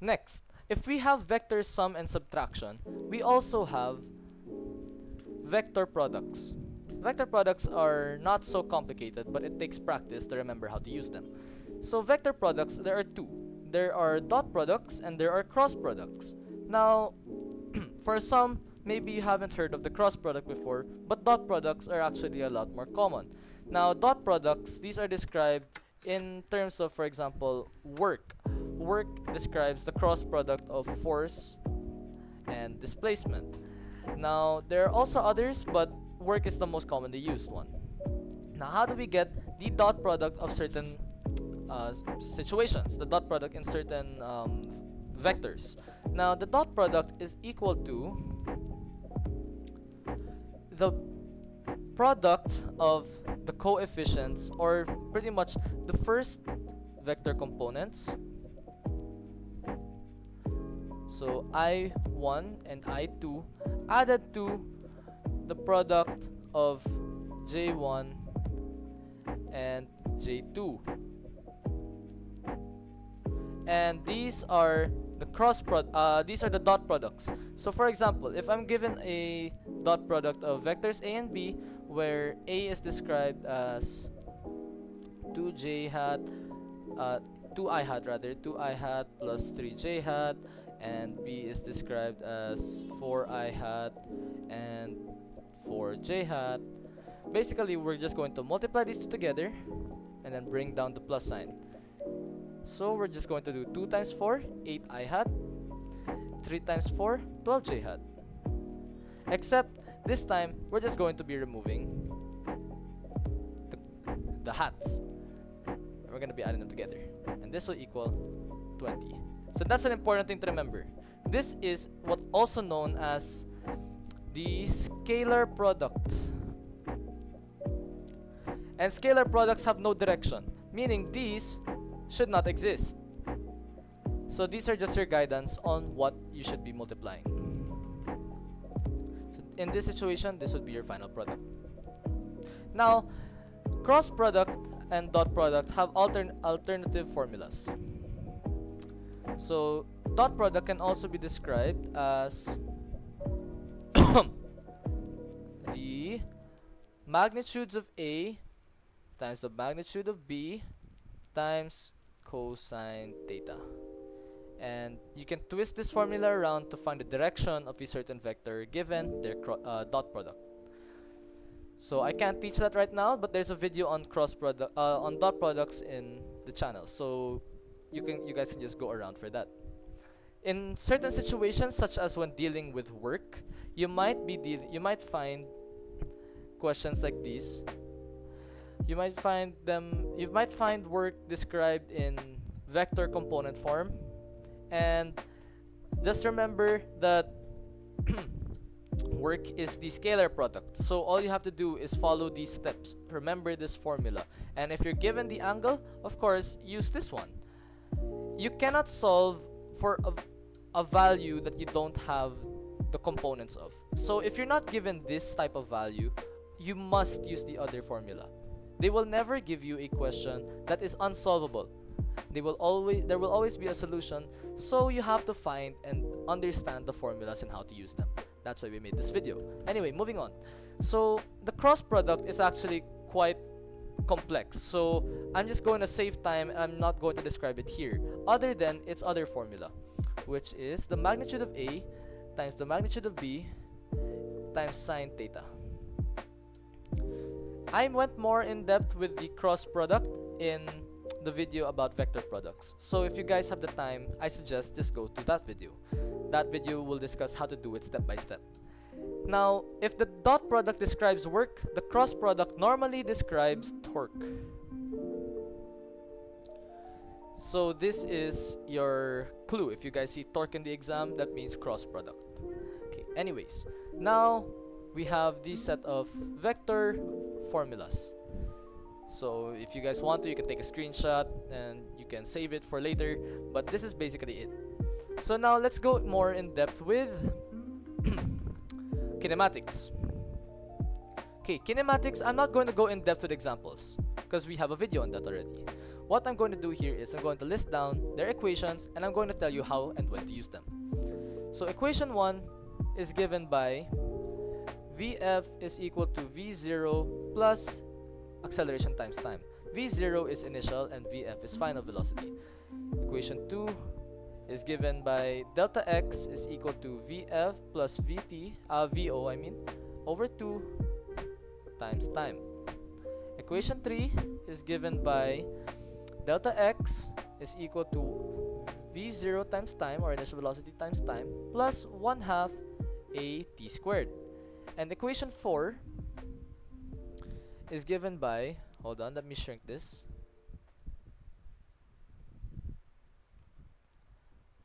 Next, if we have vector sum and subtraction, we also have vector products. Vector products are not so complicated, but it takes practice to remember how to use them. So vector products, there are two. There are dot products and there are cross products. Now, for some, maybe you haven't heard of the cross product before, but dot products are actually a lot more common. Now, dot products, these are described in terms of, for example, work. Work describes the cross product of force and displacement. Now, there are also others, but work is the most commonly used one. Now, how do we get the dot product of certain situations? The dot product in certain vectors. Now, the dot product is equal to the product of the coefficients, or pretty much the first vector components. So I1 and I2 added to the product of J1 and J2. And these are these are the dot products. So for example, if I'm given a dot product of vectors A and B, where A is described as 2j hat, 2I hat rather, 2I hat plus 3j hat, and B is described as 4I hat and 4j hat. Basically, we're just going to multiply these two together and then bring down the plus sign. So we're just going to do 2 times 4, 8I hat, 3 times 4, 12j hat. Except this time, we're just going to be removing the hats. And we're going to be adding them together. And this will equal 20. So that's an important thing to remember. This is what also known as the scalar product. And scalar products have no direction, meaning these should not exist. So these are just your guidance on what you should be multiplying. So in this situation, this would be your final product. Now, cross product and dot product have alternative formulas. So dot product can also be described as the magnitudes of A times the magnitude of B times cosine theta. And you can twist this formula around to find the direction of a certain vector given their dot product. So I can't teach that right now, but there's a video on on dot products in the channel. So you guys can just go around for that. In certain situations, such as when dealing with work, you might find questions like these. You might find work described in vector component form, and just remember that work is the scalar product. So all you have to do is follow these steps. Remember this formula, and if you're given the angle, of course, use this one. You cannot solve for a value that you don't have the components of. So if you're not given this type of value, you must use the other formula. They will never give you a question that is unsolvable. There will always be a solution, so you have to find and understand the formulas and how to use them. That's why we made this video. Anyway, moving on. So the cross product is actually quite complex, so I'm just going to save time and I'm not going to describe it here, other than its other formula, which is the magnitude of A times the magnitude of B times sine theta. I went more in depth with the cross product in the video about vector products. So if you guys have the time, I suggest just go to that video. That video will discuss how to do it step by step. Now, if the dot product describes work, the cross product normally describes torque. So this is your clue. If you guys see torque in the exam, that means cross product. Okay, anyways, now we have this set of vector formulas. So if you guys want to, you can take a screenshot and you can save it for later, but this is basically it. So now let's go more in depth with kinematics. Okay, kinematics, I'm not going to go in depth with examples because we have a video on that already. What I'm going to do here is I'm going to list down their equations and I'm going to tell you how and when to use them. So equation 1 is given by Vf is equal to V0 plus acceleration times time. V0 is initial and Vf is final velocity. Equation 2 is given by delta x is equal to Vf plus Vo over 2 times time. Equation 3 is given by delta x is equal to V0 times time, or initial velocity times time, plus 1/2 a t squared. And equation 4 is given by, hold on, let me shrink this.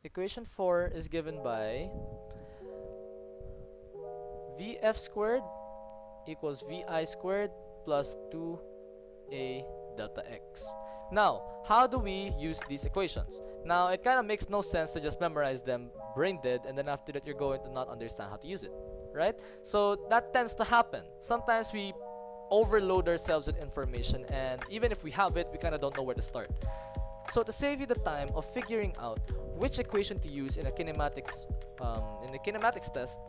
Equation 4 is given by Vf squared equals Vi squared plus 2a delta x. Now, how do we use these equations? Now, it kind of makes no sense to just memorize them brain dead and then after that you're going to not understand how to use it, right? So that tends to happen. Sometimes we overload ourselves with information, and even if we have it, we kind of don't know where to start. So to save you the time of figuring out which equation to use in a kinematics test,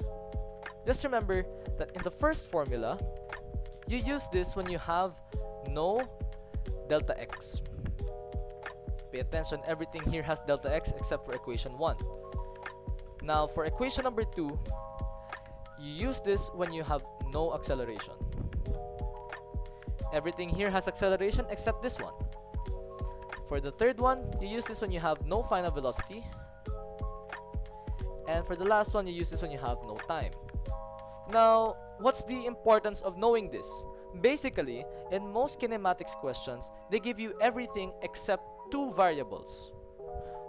just remember that in the first formula, you use this when you have no delta x. Pay attention, everything here has delta x except for equation 1. Now for equation number 2, you use this when you have no acceleration. Everything here has acceleration except this one. For the third one, you use this when you have no final velocity. And for the last one, you use this when you have no time. Now, what's the importance of knowing this? Basically, in most kinematics questions, they give you everything except 2 variables.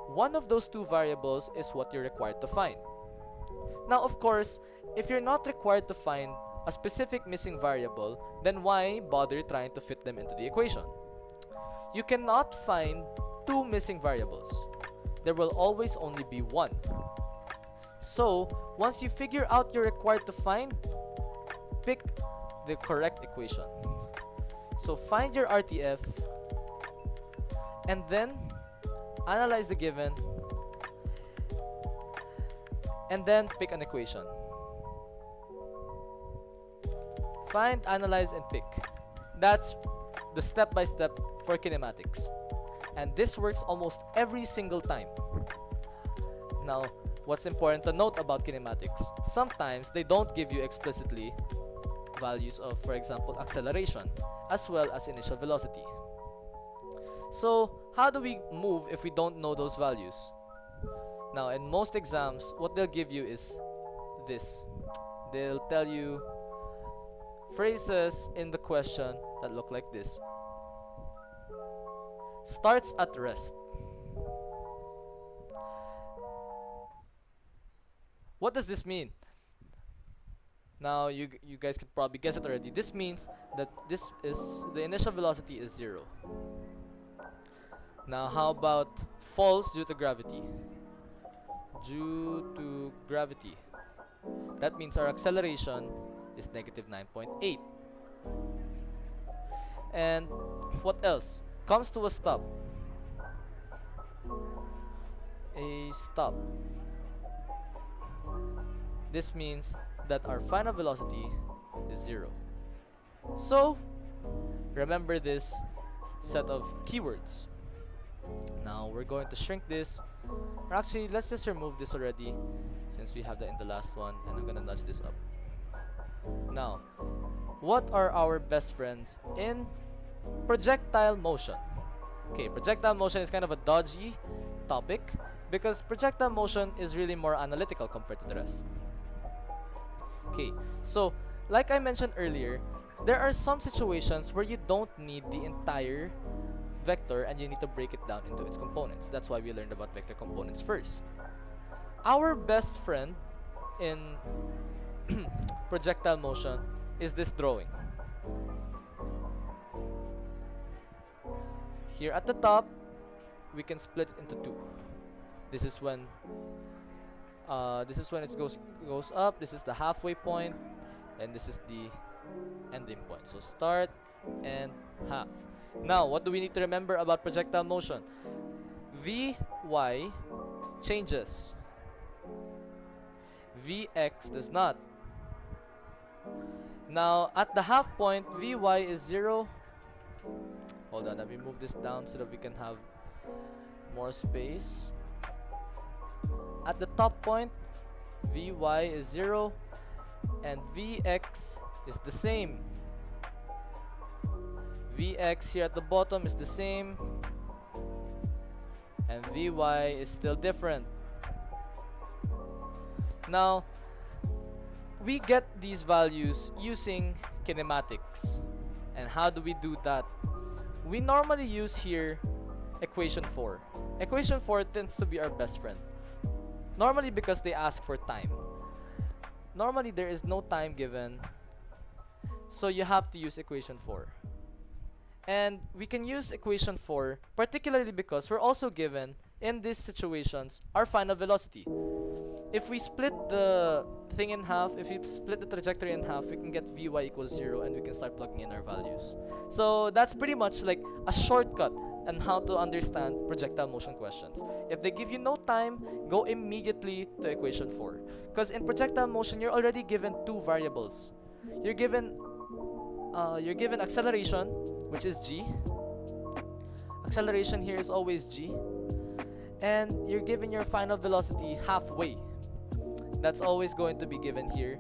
One of those 2 variables is what you're required to find. Now, of course, if you're not required to find a specific missing variable, then why bother trying to fit them into the equation? You cannot find 2 missing variables. There will always only be 1. So, once you figure out you're required to find, pick the correct equation. So find your RTF and then analyze the given and then pick an equation. Find, analyze, and pick. That's the step-by-step for kinematics. And this works almost every single time. Now, what's important to note about kinematics, sometimes they don't give you explicitly values of, for example, acceleration as well as initial velocity. So, how do we move if we don't know those values? Now, in most exams, what they'll give you is this. They'll tell you phrases in the question that look like this. Starts at rest. What does this mean? Now you guys can probably guess it already. This means that this is the initial velocity is 0. Now how about falls due to gravity? Due to gravity. That means our acceleration is negative 9.8. And what else? Comes to a stop. A stop. This means that our final velocity is 0. So, remember this set of keywords. Now, we're going to shrink this. Or actually, let's just remove this already since we have that in the last one, and I'm gonna nudge this up. Now, what are our best friends in projectile motion? Okay, projectile motion is kind of a dodgy topic because projectile motion is really more analytical compared to the rest. Okay, so like I mentioned earlier, there are some situations where you don't need the entire vector and you need to break it down into its components. That's why we learned about vector components first. Our best friend in projectile motion is this drawing. Here at the top, we can split it into 2. This is when it goes up. This is the halfway point, and this is the ending point. So start and half. Now, what do we need to remember about projectile motion? Vy changes. Vx does not. Now, at the half point, Vy is 0. Hold on, let me move this down so that we can have more space. At the top point, Vy is 0 and Vx is the same. Vx here at the bottom is the same and Vy is still different. Now, we get these values using kinematics. And how do we do that? We normally use here equation 4. Equation 4 tends to be our best friend. Normally because they ask for time. Normally there is no time given, so you have to use equation 4. And we can use equation 4 particularly because we're also given, in these situations, our final velocity. If we split the thing in half, if we split the trajectory in half, we can get Vy equals 0 and we can start plugging in our values. So that's pretty much like a shortcut on how to understand projectile motion questions. If they give you no time, go immediately to equation 4. Because in projectile motion, you're already given two variables. You're given acceleration, which is g. Acceleration here is always g. And you're given your final velocity halfway. That's always going to be given here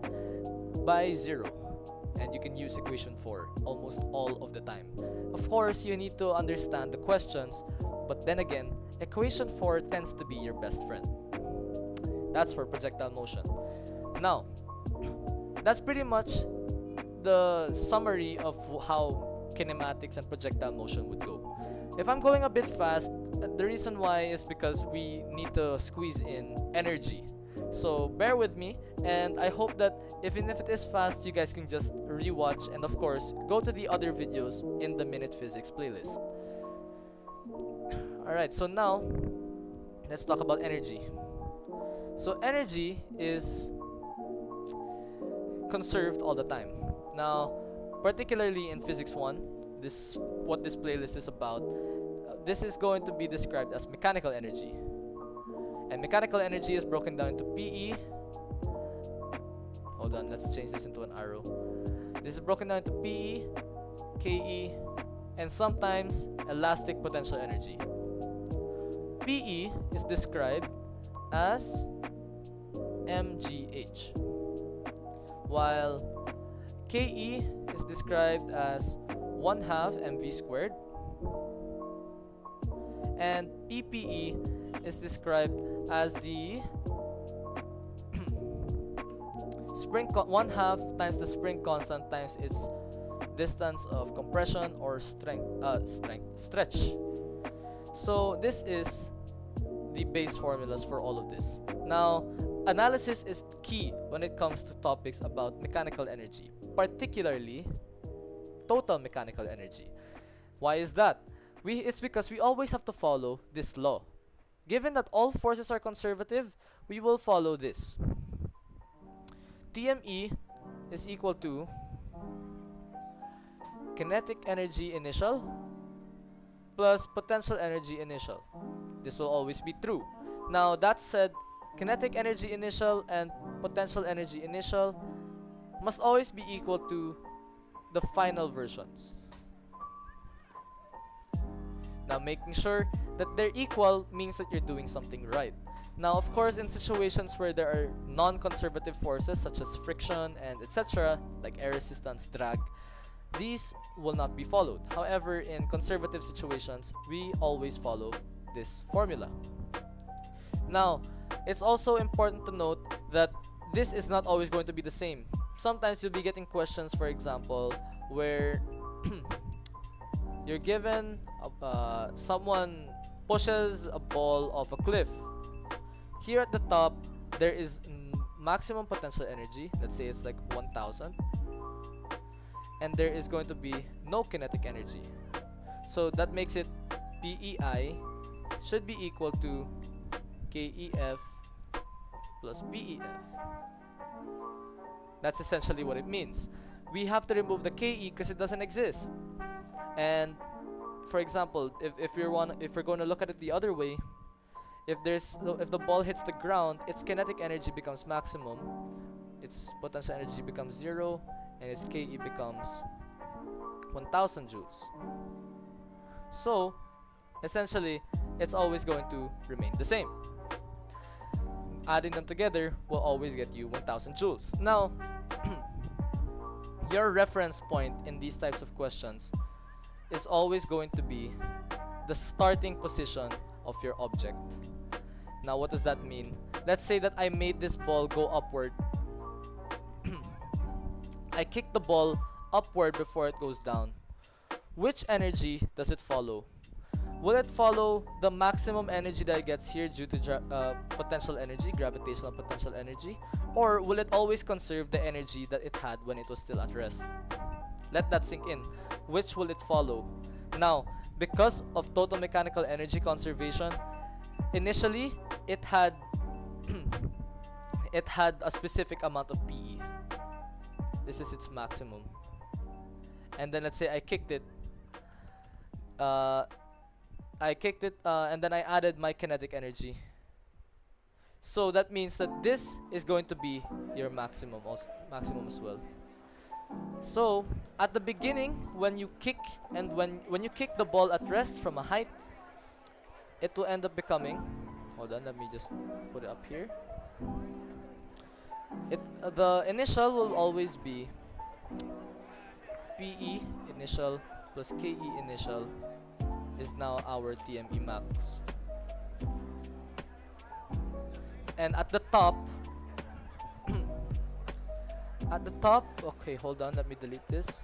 by 0. And you can use equation 4 almost all of the time. Of course, you need to understand the questions, but then again, equation 4 tends to be your best friend. That's for projectile motion. Now, that's pretty much the summary of how kinematics and projectile motion would go. If I'm going a bit fast, the reason why is because we need to squeeze in energy. So bear with me, and I hope that even if it is fast, you guys can just rewatch and of course go to the other videos in the Minute Physics playlist. Alright, so now let's talk about energy. So energy is conserved all the time. Now, particularly in Physics 1, what this playlist is about, this is going to be described as mechanical energy. And mechanical energy is broken down into PE. Hold on, let's change this into an arrow. This is broken down into PE, KE, and sometimes elastic potential energy. PE is described as mgh, while KE is described as 1/2 mv squared, and EPE is described as the spring 1/2 times the spring constant times its distance of compression or stretch. So this is the base formulas for all of this. Now, analysis is key when it comes to topics about mechanical energy, particularly total mechanical energy. Why is that? It's because we always have to follow this law. Given that all forces are conservative, we will follow this. TME is equal to kinetic energy initial plus potential energy initial. This will always be true. Now, that said, kinetic energy initial and potential energy initial must always be equal to the final versions. Now, making sure that they're equal means that you're doing something right. Now, of course, in situations where there are non-conservative forces such as friction and etc., like air resistance, drag, these will not be followed. However, in conservative situations, we always follow this formula. Now, it's also important to note that this is not always going to be the same. Sometimes you'll be getting questions, for example, where you're given someone pushes a ball off a cliff. Here at the top, there is maximum potential energy. Let's say it's like 1000. And there is going to be no kinetic energy. So that makes it PEI should be equal to KEF plus PEF. That's essentially what it means. We have to remove the KE because it doesn't exist. And for example, if we're going to look at it the other way, if the ball hits the ground, its kinetic energy becomes maximum, its potential energy becomes 0, and its KE becomes 1000 joules. So essentially, it's always going to remain the same. Adding them together will always get you 1000 joules. Now, your reference point in these types of questions is always going to be the starting position of your object. Now, what does that mean? Let's say that I made this ball go upward. I kick the ball upward before it goes down. Which energy does it follow? Will it follow the maximum energy that it gets here due to potential energy, gravitational potential energy? Or will it always conserve the energy that it had when it was still at rest? Let that sink in. Which will it follow? Now, because of total mechanical energy conservation, initially it had it had a specific amount of PE. This is its maximum. And then let's say I kicked it. And then I added my kinetic energy. So that means that this is going to be your maximum as well. So at the beginning, when you kick and when you kick the ball at rest from a height, it will end up becoming, hold on, let me just put it up here. The initial will always be PE initial plus KE initial is now our TME max. And at the top, okay, hold on, let me delete this.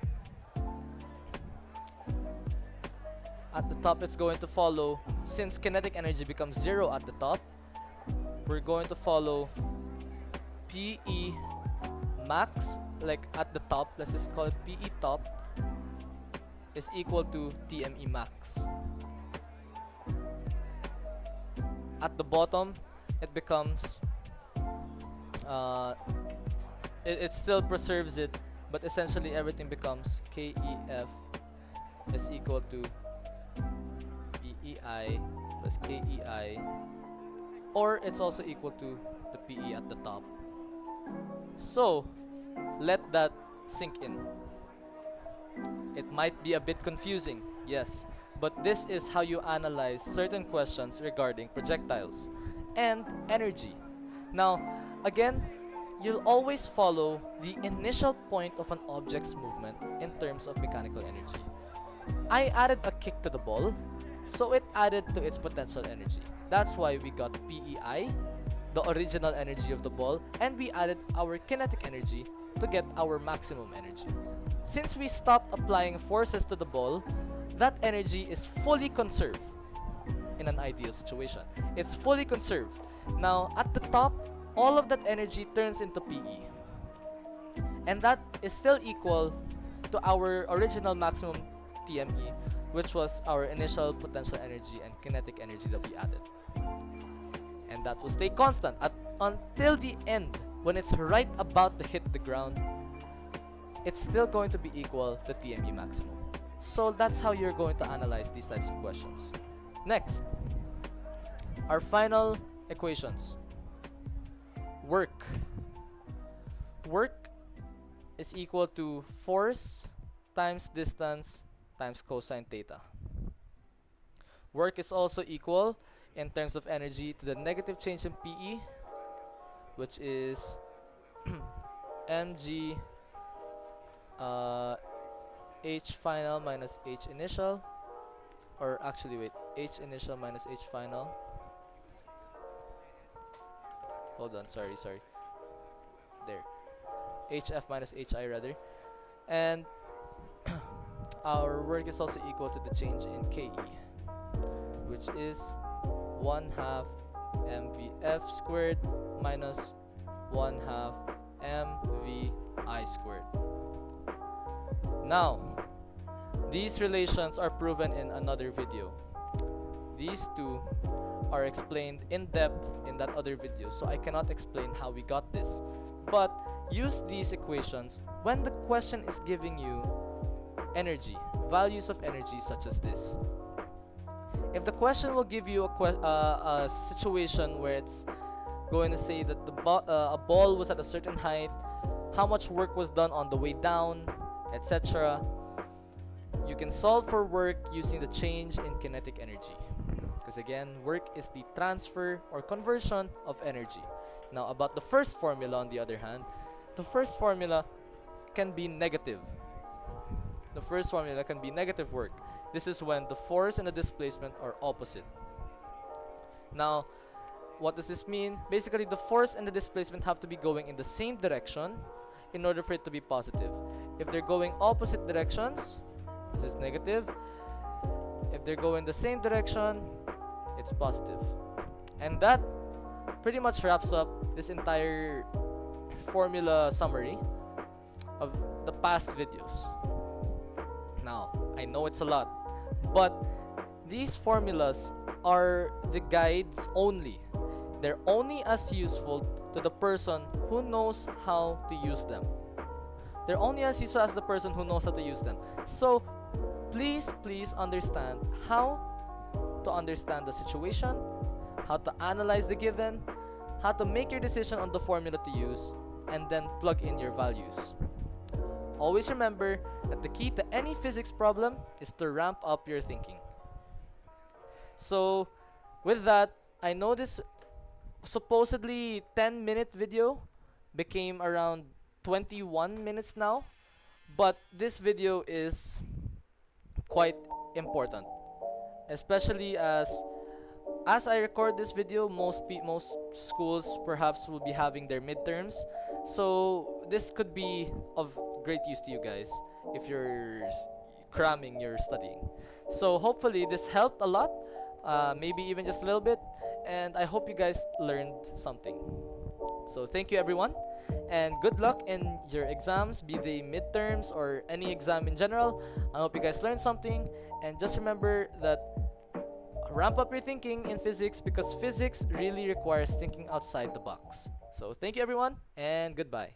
At the top, it's going to follow, since kinetic energy becomes 0 at the top, we're going to follow PE max, like at the top, let's just call it PE top, is equal to TME max. At the bottom, it becomes, it still preserves it, but essentially everything becomes KEF is equal to PEI plus KEI, or it's also equal to the PE at the top. So let that sink in. It might be a bit confusing, yes, but this is how you analyze certain questions regarding projectiles and energy. Now, again, you'll always follow the initial point of an object's movement in terms of mechanical energy. I added a kick to the ball, so it added to its potential energy. That's why we got PEI, the original energy of the ball, and we added our kinetic energy to get our maximum energy. Since we stopped applying forces to the ball, that energy is fully conserved in an ideal situation. It's fully conserved. Now, at the top, all of that energy turns into PE. And that is still equal to our original maximum TME, which was our initial potential energy and kinetic energy that we added. And that will stay constant until the end. When it's right about to hit the ground, it's still going to be equal to TME maximum. So that's how you're going to analyze these types of questions. Next, our final equations. Work. Work is equal to force times distance times cosine theta. Work is also equal in terms of energy to the negative change in PE, which is mg h final minus h initial, or actually wait, h initial minus h final. Hold on, sorry. There. HF minus HI rather. And our work is also equal to the change in KE, which is 1/2 mvf squared minus 1/2 mvi squared. Now, these relations are proven in another video. These two are explained in depth in that other video, so I cannot explain how we got this. But use these equations when the question is giving you energy, values of energy such as this. If the question will give you a situation where it's going to say that a ball was at a certain height, how much work was done on the way down, etc., you can solve for work using the change in kinetic energy. Because again, work is the transfer or conversion of energy. Now, about the first formula, on the other hand, the first formula can be negative. The first formula can be negative work. This is when the force and the displacement are opposite. Now, what does this mean? Basically, the force and the displacement have to be going in the same direction in order for it to be positive. If they're going opposite directions, this is negative. If they're going the same direction, it's positive. And that pretty much wraps up this entire formula summary of the past videos. Now, I know it's a lot, but these formulas are the guides only. They're only as useful to the person who knows how to use them. They're only as useful as the person who knows how to use them. So, please understand how to understand the situation, how to analyze the given, how to make your decision on the formula to use, and then plug in your values. Always remember that the key to any physics problem is to ramp up your thinking. So, with that, I know this supposedly 10-minute video became around 21 minutes now, but this video is quite important, especially as I record this video, most schools perhaps will be having their midterms, so this could be of great use to you guys if you're cramming your studying. So hopefully this helped a lot, maybe even just a little bit, and I hope you guys learned something. So thank you everyone, and good luck in your exams, be they midterms or any exam in general. I hope you guys learned something, and just remember that ramp up your thinking in physics, because physics really requires thinking outside the box. So thank you everyone, and goodbye.